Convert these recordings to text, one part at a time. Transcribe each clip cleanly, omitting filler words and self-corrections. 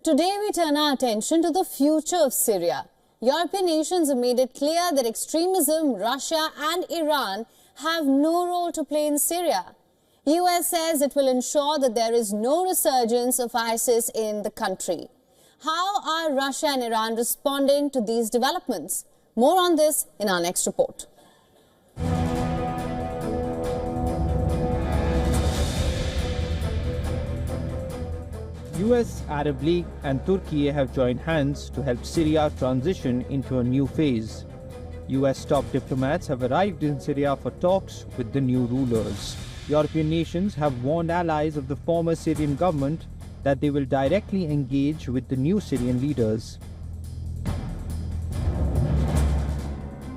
Today we turn our attention to the future of Syria. European nations have made it clear that extremism, Russia and Iran have no role to play in Syria. US says it will ensure that there is no resurgence of ISIS in the country. How are Russia and Iran responding to these developments? More on this in our next report. US, Arab League and Turkey have joined hands to help Syria transition into a new phase. US top diplomats have arrived in Syria for talks with the new rulers. European nations have warned allies of the former Syrian government that they will directly engage with the new Syrian leaders.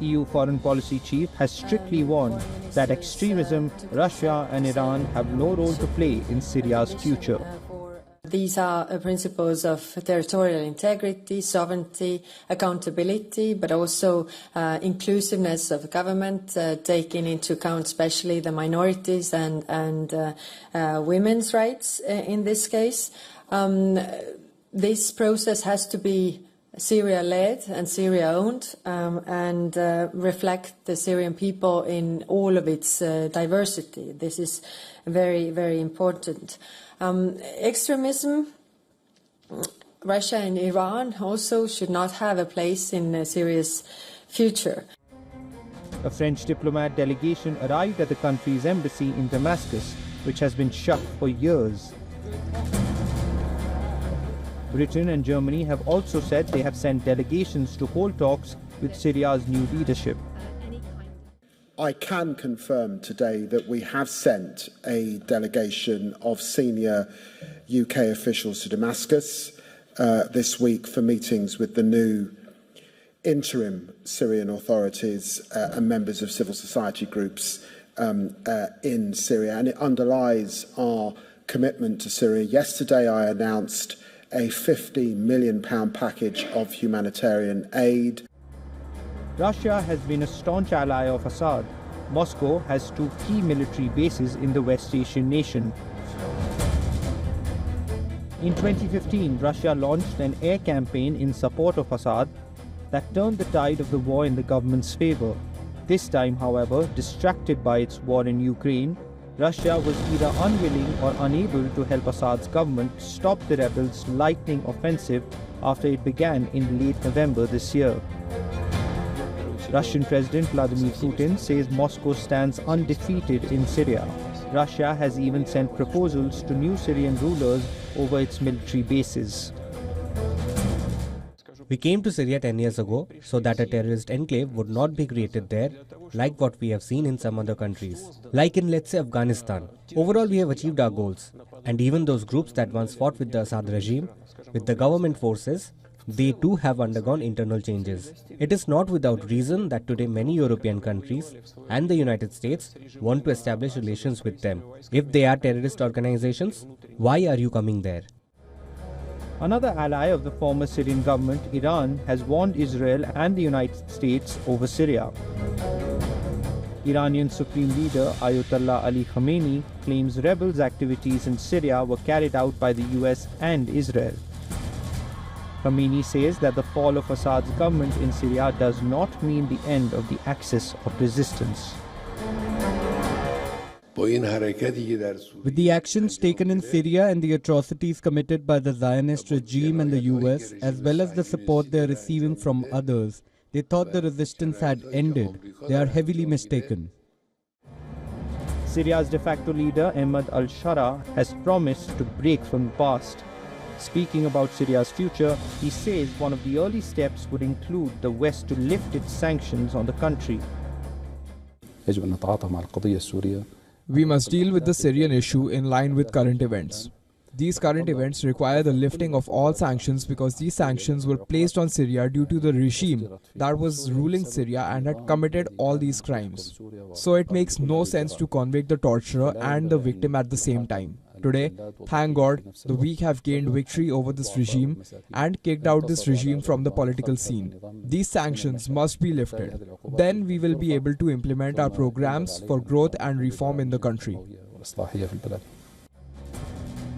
EU Foreign Policy Chief has strictly warned that extremism, Russia and Iran have no role to play in Syria's future. These are principles of territorial integrity, sovereignty, accountability, but also inclusiveness of government, taking into account especially the minorities and women's rights in this case. This process has to be Syria-led and Syria-owned and reflect the Syrian people in all of its diversity. This is very, very important. Extremism, Russia and Iran also should not have a place in Syria's future. A French diplomat delegation arrived at the country's embassy in Damascus, which has been shut for years. Britain and Germany have also said they have sent delegations to hold talks with Syria's new leadership. I can confirm today that we have sent a delegation of senior UK officials to Damascus this week for meetings with the new interim Syrian authorities and members of civil society groups in Syria. And it underlies our commitment to Syria. Yesterday I announced a £50 million package of humanitarian aid. Russia has been a staunch ally of Assad. Moscow has two key military bases in the West Asian nation. In 2015, Russia launched an air campaign in support of Assad that turned the tide of the war in the government's favor. This time, however, distracted by its war in Ukraine, Russia was either unwilling or unable to help Assad's government stop the rebels' lightning offensive after it began in late November this year. Russian President Vladimir Putin says Moscow stands undefeated in Syria. Russia has even sent proposals to new Syrian rulers over its military bases. We came to Syria 10 years ago so that a terrorist enclave would not be created there, like what we have seen in some other countries. Like in, let's say, Afghanistan. Overall, we have achieved our goals. And even those groups that once fought with the Assad regime, with the government forces, they too have undergone internal changes. It is not without reason that today many European countries and the United States want to establish relations with them. If they are terrorist organizations, why are you coming there? Another ally of the former Syrian government, Iran, has warned Israel and the United States over Syria. Iranian Supreme Leader Ayatollah Ali Khamenei claims rebels' activities in Syria were carried out by the US and Israel. Khamenei says that the fall of Assad's government in Syria does not mean the end of the axis of resistance. With the actions taken in Syria and the atrocities committed by the Zionist regime and the US, as well as the support they are receiving from others, they thought the resistance had ended. They are heavily mistaken. Syria's de facto leader, Ahmad al-Shara, has promised to break from the past. Speaking about Syria's future, he says one of the early steps would include the West to lift its sanctions on the country. We must deal with the Syrian issue in line with current events. These current events require the lifting of all sanctions because these sanctions were placed on Syria due to the regime that was ruling Syria and had committed all these crimes. So it makes no sense to convict the torturer and the victim at the same time. Today, thank God, the weak have gained victory over this regime and kicked out this regime from the political scene. These sanctions must be lifted. Then we will be able to implement our programs for growth and reform in the country.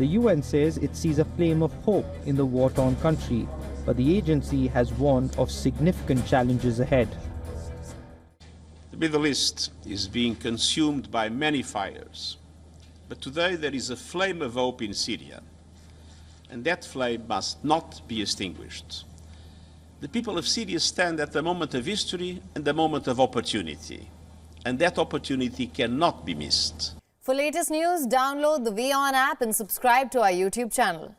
The UN says it sees a flame of hope in the war-torn country, but the agency has warned of significant challenges ahead. The Middle East is being consumed by many fires, but today there is a flame of hope in Syria, and that flame must not be extinguished. The people of Syria stand at the moment of history and the moment of opportunity, and that opportunity cannot be missed. For latest news, download the WION app and subscribe to our YouTube channel.